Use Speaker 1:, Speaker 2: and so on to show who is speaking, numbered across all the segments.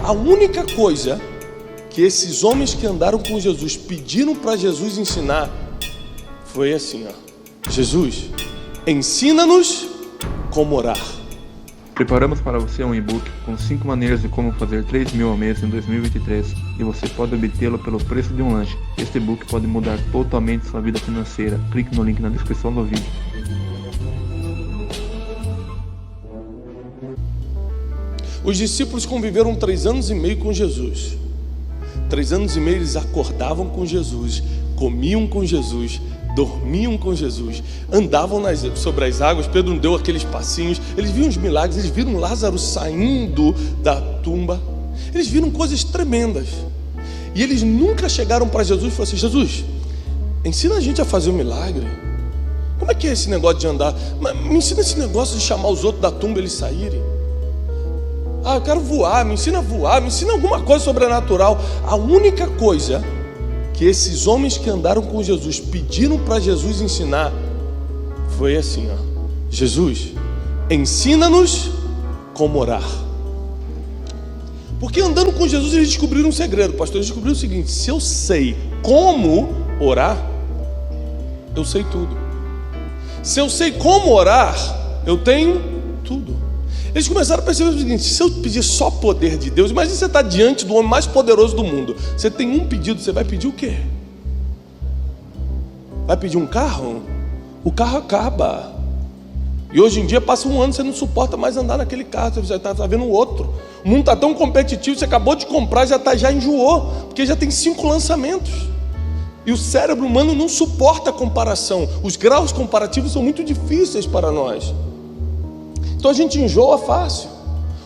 Speaker 1: A única coisa que esses homens que andaram com Jesus pediram para Jesus ensinar foi assim, ó: Jesus, ensina-nos como orar.
Speaker 2: Preparamos para você um e-book com 5 maneiras de como fazer 3 mil ao mês em 2023 e você pode obtê-lo pelo preço de um lanche. Este e-book pode mudar totalmente sua vida financeira. Clique no link na descrição do vídeo.
Speaker 1: Os discípulos conviveram 3 anos e meio com Jesus. 3 anos e meio eles acordavam com Jesus, comiam com Jesus, dormiam com Jesus, andavam sobre as águas. Pedro deu aqueles passinhos, eles viram os milagres, eles viram Lázaro saindo da tumba, eles viram coisas tremendas. E eles nunca chegaram para Jesus e falaram assim: Jesus, ensina a gente a fazer um milagre. Como é que é esse negócio de andar? Me ensina esse negócio de chamar os outros da tumba e eles saírem. Ah, eu quero voar, me ensina a voar, me ensina alguma coisa sobrenatural. A única coisa que esses homens que andaram com Jesus pediram para Jesus ensinar foi assim, ó: Jesus, ensina-nos como orar. Porque andando com Jesus eles descobriram um segredo, pastor. Eles descobriram o seguinte: se eu sei como orar, eu sei tudo. Se eu sei como orar, eu tenho tudo. Eles começaram a perceber o seguinte: se eu pedir só poder de Deus, imagina você está diante do homem mais poderoso do mundo. Você tem um pedido, você vai pedir o quê? Vai pedir um carro? O carro acaba. E hoje em dia passa um ano, você não suporta mais andar naquele carro, você já está vendo outro. O mundo está tão competitivo, você acabou de comprar, já enjoou, porque já tem 5 lançamentos. E o cérebro humano não suporta a comparação. Os graus comparativos são muito difíceis para nós. Então a gente enjoa fácil.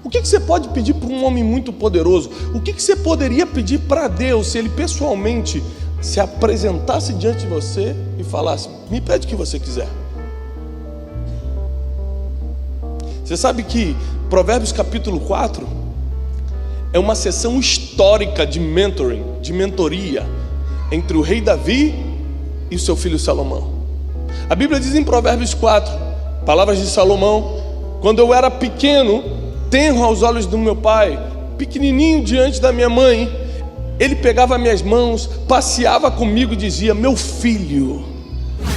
Speaker 1: O que você pode pedir para um homem muito poderoso? O que você poderia pedir para Deus se Ele pessoalmente se apresentasse diante de você e falasse: me pede o que você quiser? Você sabe que Provérbios capítulo 4 é uma sessão histórica de mentoring, de mentoria entre o rei Davi e o seu filho Salomão. A Bíblia diz em Provérbios 4, palavras de Salomão: quando eu era pequeno, tenro aos olhos do meu pai, pequenininho diante da minha mãe, ele pegava minhas mãos, passeava comigo e dizia: meu filho,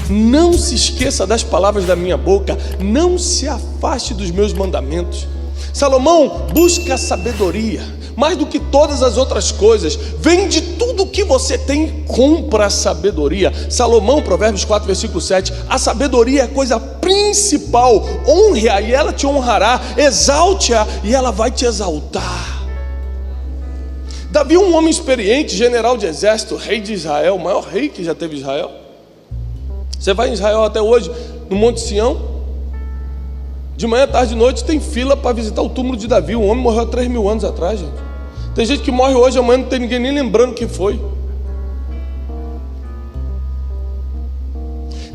Speaker 1: não se esqueça das palavras da minha boca, não se afaste dos meus mandamentos. Salomão busca a sabedoria, mais do que todas as outras coisas. Vende tudo o que você tem e compra a sabedoria. Salomão, Provérbios 4, versículo 7: a sabedoria é a coisa principal. Honre-a e ela te honrará, exalte-a e ela vai te exaltar. Davi, um homem experiente, general de exército, rei de Israel, o maior rei que já teve Israel. Você vai em Israel até hoje, no Monte Sião, de manhã, tarde e noite tem fila para visitar o túmulo de Davi. O homem morreu há 3 mil anos atrás, gente. Tem gente que morre hoje, amanhã não tem ninguém nem lembrando quem foi.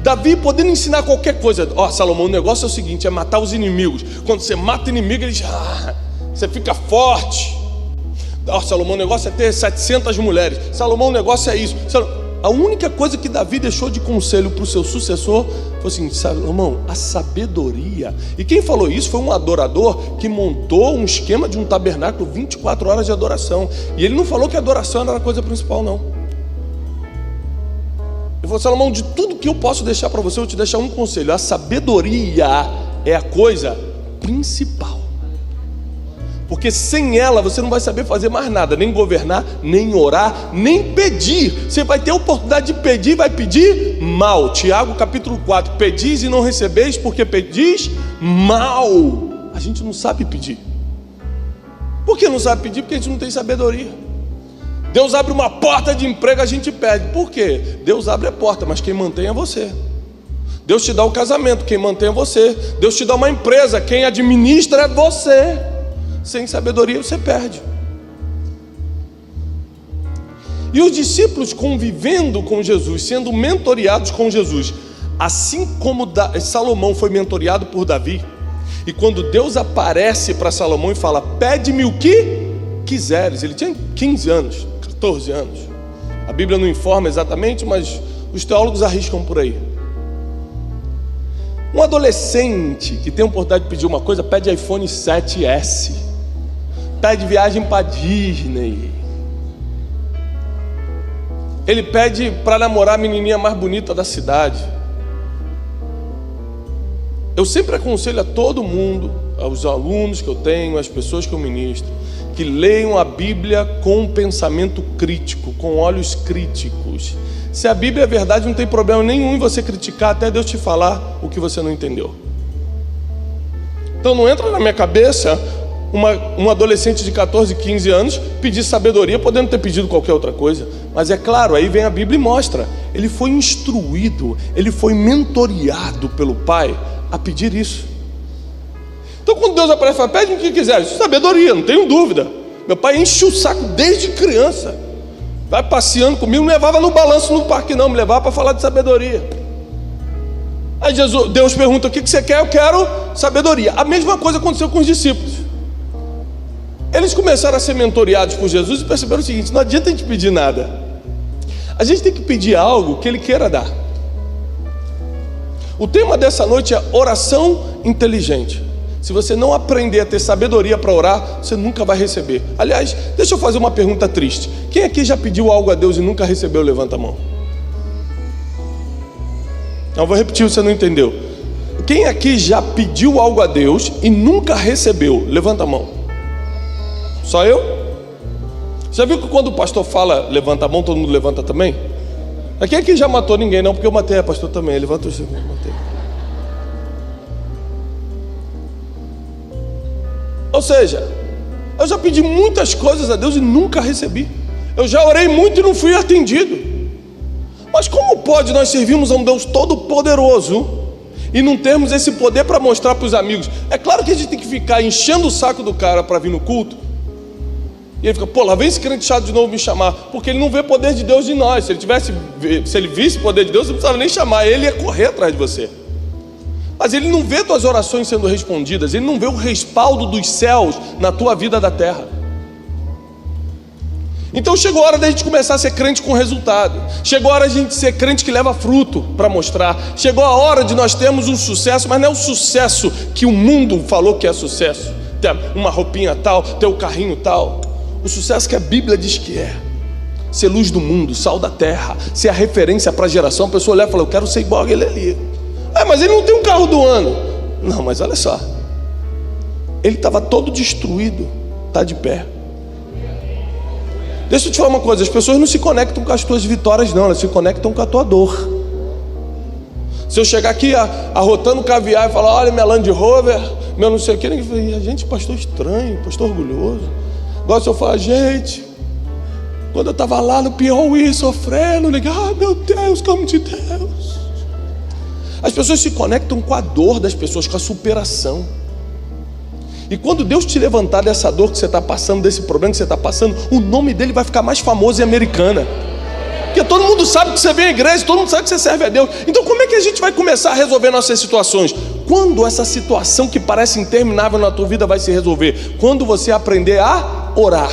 Speaker 1: Davi podendo ensinar qualquer coisa. Ó, Salomão, o negócio é o seguinte: é matar os inimigos. Quando você mata o inimigo, você fica forte. Ó, Salomão, o negócio é ter 700 mulheres. Salomão, o negócio é isso. A única coisa que Davi deixou de conselho para o seu sucessor foi assim: Salomão, a sabedoria. E quem falou isso foi um adorador que montou um esquema de um tabernáculo, 24 horas de adoração. E ele não falou que a adoração era a coisa principal, não. Ele falou: Salomão, de tudo que eu posso deixar para você, eu vou te deixar um conselho: a sabedoria é a coisa principal. Porque sem ela você não vai saber fazer mais nada, nem governar, nem orar, nem pedir. Você vai ter a oportunidade de pedir, vai pedir mal. Tiago capítulo 4: pedis e não recebeis, porque pedis mal. A gente não sabe pedir. Por que não sabe pedir? Porque a gente não tem sabedoria. Deus abre uma porta de emprego, a gente pede. Por quê? Deus abre a porta, mas quem mantém é você. Deus te dá o casamento, quem mantém é você. Deus te dá uma empresa, quem administra é você. Sem sabedoria você perde. E os discípulos convivendo com Jesus, sendo mentoreados com Jesus, assim como Salomão foi mentoreado por Davi. E quando Deus aparece para Salomão e fala: pede-me o que quiseres. Ele tinha 15 anos, 14 anos. A Bíblia não informa exatamente, mas os teólogos arriscam por aí. Um adolescente que tem a oportunidade de pedir uma coisa, pede iPhone 7S. pede viagem para Disney. Ele pede para namorar a menininha mais bonita da cidade. Eu sempre aconselho a todo mundo, aos alunos que eu tenho, às pessoas que eu ministro, que leiam a Bíblia com um pensamento crítico, com olhos críticos. Se a Bíblia é verdade, não tem problema nenhum em você criticar até Deus te falar o que você não entendeu. Então não entra na minha cabeça um adolescente de 14, 15 anos pedir sabedoria, podendo ter pedido qualquer outra coisa. Mas é claro, aí vem a Bíblia e mostra. Ele foi instruído, ele foi mentoreado pelo pai a pedir isso. Então quando Deus aparece e fala, pede o que quiser, sabedoria, não tenho dúvida. Meu pai enche o saco desde criança. Vai passeando comigo, não levava no balanço no parque não, me levava para falar de sabedoria. Aí Deus pergunta, o que você quer? Eu quero sabedoria. A mesma coisa aconteceu com os discípulos. Eles começaram a ser mentoreados por Jesus e perceberam o seguinte, não adianta a gente pedir nada. A gente tem que pedir algo que Ele queira dar. O tema dessa noite é oração inteligente. Se você não aprender a ter sabedoria para orar, você nunca vai receber. Aliás, deixa eu fazer uma pergunta triste. Quem aqui já pediu algo a Deus e nunca recebeu? Levanta a mão. Não, vou repetir, você não entendeu. Quem aqui já pediu algo a Deus e nunca recebeu? Levanta a mão. Só eu? Já viu que quando o pastor fala, levanta a mão, todo mundo levanta também? Quem aqui já matou ninguém? Não, porque eu matei, pastor também. Levanta o seu, matei. Ou seja, eu já pedi muitas coisas a Deus e nunca recebi. Eu já orei muito e não fui atendido. Mas como pode nós servirmos a um Deus todo poderoso e não termos esse poder para mostrar para os amigos? É claro que a gente tem que ficar enchendo o saco do cara para vir no culto. E ele fica, pô, lá vem esse crente chato de novo me chamar. Porque ele não vê poder de Deus em nós. Se ele visse o poder de Deus, não precisava nem chamar. Ele ia correr atrás de você. Mas ele não vê tuas orações sendo respondidas. Ele não vê o respaldo dos céus na tua vida da terra. Então chegou a hora da gente começar a ser crente com resultado. Chegou a hora de a gente ser crente que leva fruto para mostrar. Chegou a hora de nós termos um sucesso, mas não é o sucesso que o mundo falou que é sucesso. Ter uma roupinha tal, ter o carrinho tal. O sucesso que a Bíblia diz que é ser luz do mundo, sal da terra, ser a referência para a geração. A pessoa olha e fala, eu quero ser igual a ele ali. Mas ele não tem um carro do ano. Não, mas olha só, ele estava todo destruído, está de pé. Deixa eu te falar uma coisa, as pessoas não se conectam com as tuas vitórias não, elas se conectam com a tua dor. Se eu chegar aqui arrotando caviar e falar, olha minha Land Rover, meu não sei o que, ninguém fala, gente, pastor estranho, pastor orgulhoso. Agora se eu falar, gente, quando eu estava lá no Piauí sofrendo, meu Deus, como de Deus. As pessoas se conectam com a dor das pessoas, com a superação. E quando Deus te levantar dessa dor que você está passando, desse problema que você está passando, o nome dele vai ficar mais famoso em Americana. Porque todo mundo sabe que você vem à igreja, todo mundo sabe que você serve a Deus. Então como é que a gente vai começar a resolver nossas situações? Quando essa situação que parece interminável na tua vida vai se resolver? Quando você aprender a orar.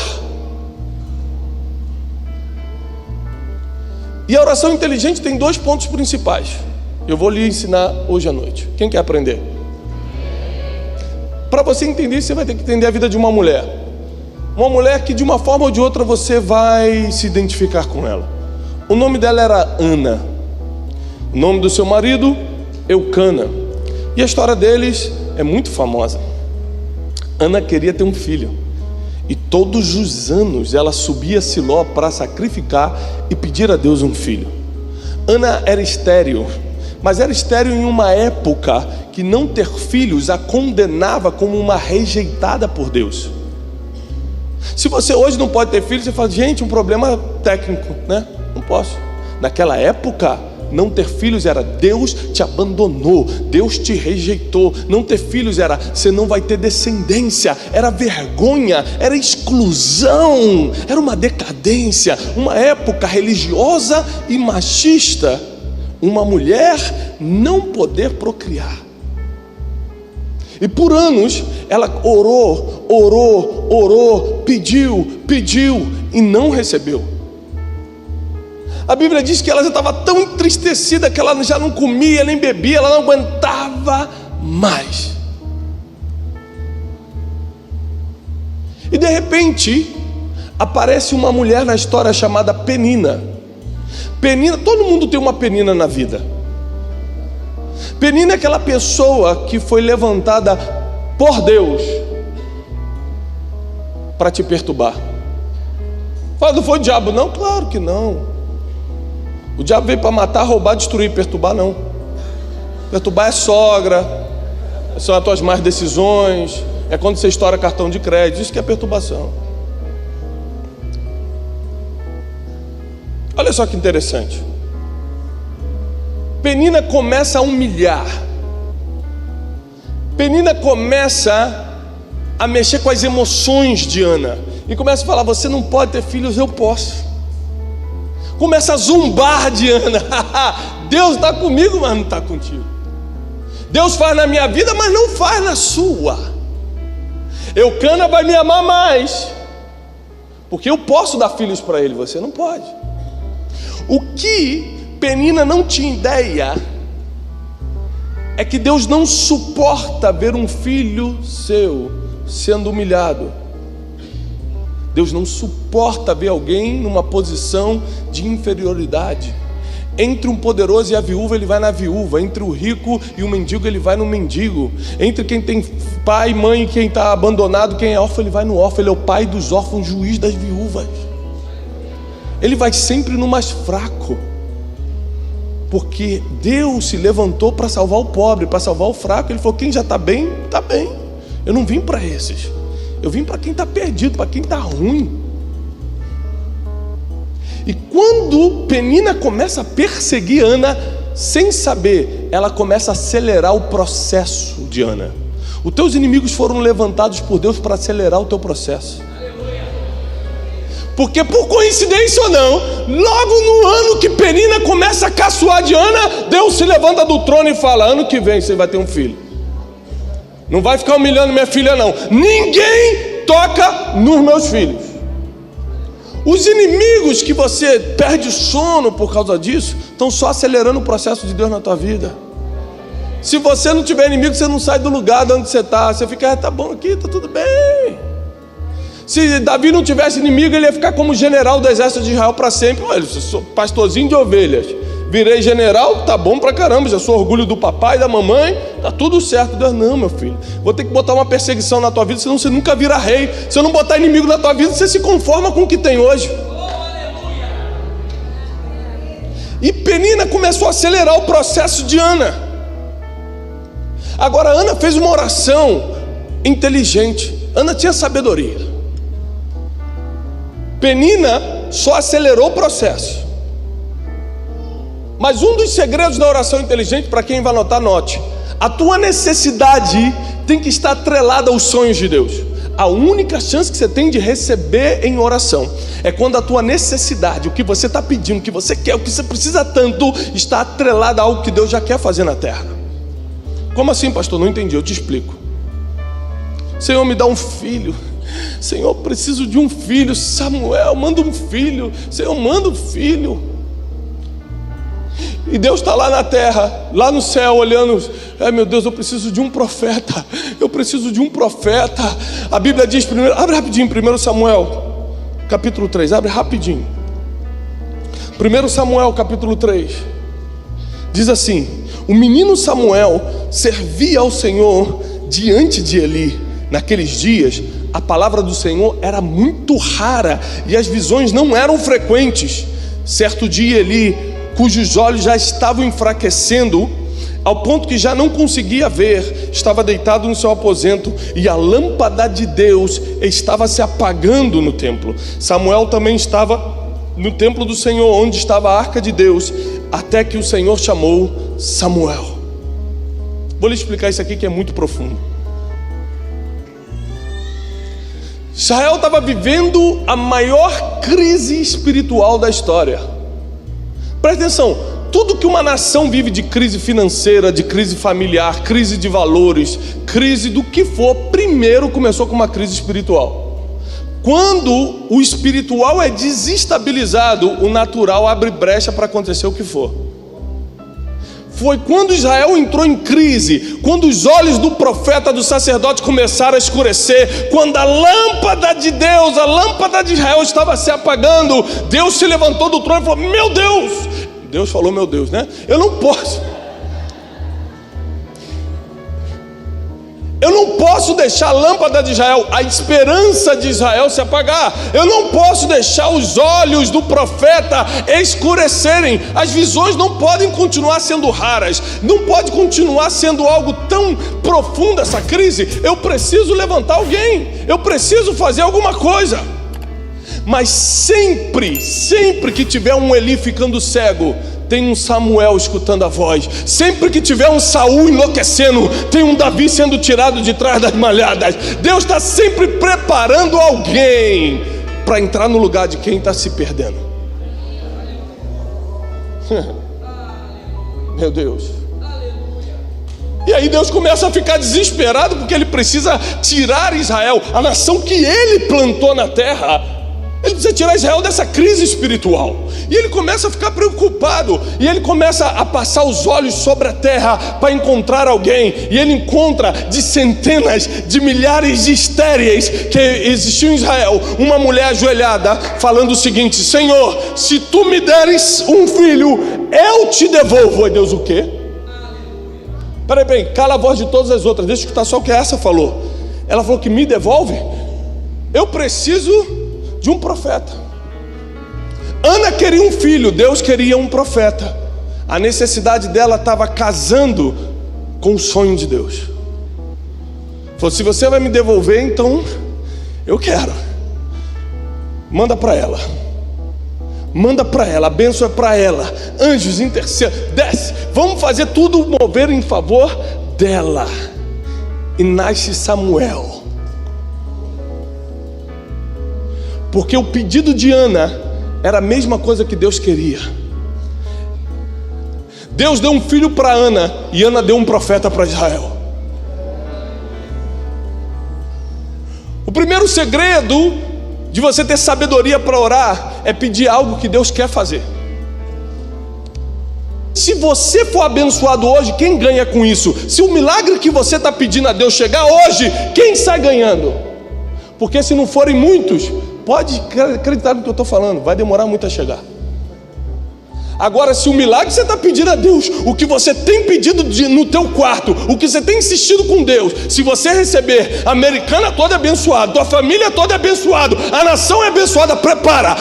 Speaker 1: E a oração inteligente tem 2 pontos principais. Eu vou lhe ensinar hoje à noite. Quem quer aprender? Para você entender isso, você vai ter que entender a vida de uma mulher. Uma mulher que de uma forma ou de outra você vai se identificar com ela. O nome dela era Ana. O nome do seu marido, Eucana. E a história deles é muito famosa. Ana queria ter um filho. E todos os anos ela subia a Siló para sacrificar e pedir a Deus um filho. Ana era estéril. Mas era estéril em uma época que não ter filhos a condenava como uma rejeitada por Deus. Se você hoje não pode ter filhos, você fala, gente, um problema técnico, né? Não posso. Naquela época, não ter filhos era Deus te abandonou, Deus te rejeitou. Não ter filhos era você não vai ter descendência, era vergonha, era exclusão, era uma decadência, uma época religiosa e machista. Uma mulher não poder procriar. E por anos ela orou, pediu e não recebeu. A Bíblia diz que ela já estava tão entristecida que ela já não comia nem bebia, ela não aguentava mais. E de repente aparece uma mulher na história chamada Penina. Penina, todo mundo tem uma Penina na vida. Penina é aquela pessoa que foi levantada por Deus para te perturbar. Fala, não foi o diabo? Não, claro que não. O diabo veio para matar, roubar, destruir. Perturbar não. Perturbar é sogra, são as tuas más decisões, é quando você estoura cartão de crédito. Isso que é perturbação. Olha só que interessante. Penina começa a humilhar. Penina começa a mexer com as emoções de Ana e começa a falar: você não pode ter filhos, eu posso. Começa a zombar de Ana. Deus está comigo, mas não está contigo. Deus faz na minha vida, mas não faz na sua. Eucana vai me amar mais, porque eu posso dar filhos para ele, você não pode. O que Penina não tinha ideia é que Deus não suporta ver um filho seu sendo humilhado. Deus não suporta ver alguém numa posição de inferioridade. Entre um poderoso e a viúva, ele vai na viúva. Entre o rico e o mendigo, ele vai no mendigo. Entre quem tem pai e mãe e quem está abandonado, quem é órfão, ele vai no órfão. Ele é o pai dos órfãos, juiz das viúvas. Ele vai sempre no mais fraco, porque Deus se levantou para salvar o pobre, para salvar o fraco. Ele falou: quem já está bem, está bem. Eu não vim para esses, eu vim para quem está perdido, para quem está ruim. E quando Penina começa a perseguir Ana, sem saber, ela começa a acelerar o processo de Ana. Os teus inimigos foram levantados por Deus para acelerar o teu processo. Porque por coincidência ou não, logo no ano que Penina começa a caçoar de Ana, Deus se levanta do trono e fala: ano que vem você vai ter um filho. Não vai ficar humilhando minha filha não. Ninguém toca nos meus filhos. Os inimigos que você perde sono por causa disso, estão só acelerando o processo de Deus na tua vida. Se você não tiver inimigo, você não sai do lugar de onde você está. Você fica: tá bom aqui, tá tudo bem. Se Davi não tivesse inimigo, ele ia ficar como general do exército de Israel para sempre. Olha, eu sou pastorzinho de ovelhas, virei general, tá bom pra caramba, já sou orgulho do papai e da mamãe, tá tudo certo. Deus: não, meu filho, vou ter que botar uma perseguição na tua vida, senão você nunca vira rei. Se eu não botar inimigo na tua vida, você se conforma com o que tem hoje. E Penina começou a acelerar o processo de Ana. Agora, Ana fez uma oração inteligente. Ana tinha sabedoria. Penina só acelerou o processo. Mas um dos segredos da oração inteligente, para quem vai anotar, note: a tua necessidade tem que estar atrelada aos sonhos de Deus. A única chance que você tem de receber em oração é quando a tua necessidade, o que você está pedindo, o que você quer, o que você precisa tanto, está atrelada a algo que Deus já quer fazer na terra. Como assim, pastor? Não entendi, eu te explico. Senhor, me dá um filho. Senhor, preciso de um filho. Samuel, manda um filho. Senhor, manda um filho. E Deus está lá na terra, lá no céu, olhando: ai meu Deus, eu preciso de um profeta. Eu preciso de um profeta. A Bíblia diz primeiro, abre rapidinho, 1 Samuel capítulo 3, abre rapidinho. 1 Samuel capítulo 3 diz assim: o menino Samuel servia ao Senhor diante de Eli. Naqueles dias, a palavra do Senhor era muito rara e as visões não eram frequentes. Certo dia, Eli, cujos olhos já estavam enfraquecendo, ao ponto que já não conseguia ver, estava deitado no seu aposento, e a lâmpada de Deus estava se apagando no templo. Samuel também estava no templo do Senhor, onde estava a arca de Deus, até que o Senhor chamou Samuel. Vou lhe explicar isso aqui que é muito profundo. Israel estava vivendo a maior crise espiritual da história. Presta atenção, tudo que uma nação vive de crise financeira, de crise familiar, crise de valores, crise do que for, primeiro começou com uma crise espiritual. Quando o espiritual é desestabilizado, o natural abre brecha para acontecer o que for. foi quando Israel entrou em crise, quando os olhos do profeta, do sacerdote começaram a escurecer, quando a lâmpada de Deus, a lâmpada de Israel estava se apagando. Deus se levantou do trono e falou: meu Deus! Deus falou: meu Deus, né? Eu não posso deixar a lâmpada de Israel, a esperança de Israel se apagar. Eu não posso deixar os olhos do profeta escurecerem. As visões não podem continuar sendo raras, não pode continuar sendo algo tão profundo essa crise. Eu preciso levantar alguém, eu preciso fazer alguma coisa. Mas sempre que tiver um Eli ficando cego, tem um Samuel escutando a voz. Sempre que tiver um Saul enlouquecendo, tem um Davi sendo tirado de trás das malhadas. Deus está sempre preparando alguém para entrar no lugar de quem está se perdendo. Meu Deus. E aí Deus começa a ficar desesperado, porque Ele precisa tirar Israel, a nação que Ele plantou na terra. Ele precisa tirar Israel dessa crise espiritual. E ele começa a ficar preocupado. E ele começa a passar os olhos sobre a terra para encontrar alguém. E ele encontra de centenas de milhares de estéreis que existiam em Israel, uma mulher ajoelhada falando o seguinte: Senhor, se tu me deres um filho, eu te devolvo. Aí Deus, o quê? Peraí, cala a voz de todas as outras, deixa eu escutar só o que essa falou. Ela falou que me devolve? Eu preciso de um profeta. Ana queria um filho, Deus queria um profeta. A necessidade dela estava casando com o sonho de Deus. Falou: se você vai me devolver, então eu quero. Manda para ela. Manda para ela, a bênção é para ela. Anjos, intercedam, desce. Vamos fazer tudo mover em favor dela. E nasce Samuel. Porque o pedido de Ana era a mesma coisa que Deus queria. Deus deu um filho para Ana e Ana deu um profeta para Israel. O primeiro segredo de você ter sabedoria para orar é pedir algo que Deus quer fazer. Se você for abençoado hoje, quem ganha com isso? Se o milagre que você está pedindo a Deus chegar hoje, quem sai ganhando? Porque se não forem muitos, pode acreditar no que eu estou falando, vai demorar muito a chegar. Agora, se o milagre que você está pedindo a Deus, o que você tem pedido no teu quarto, o que você tem insistido com Deus, se você receber, a americana toda é abençoada, tua família toda é abençoada, a nação é abençoada, prepara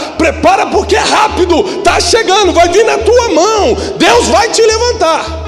Speaker 1: porque é rápido, está chegando, vai vir na tua mão, Deus vai te levantar.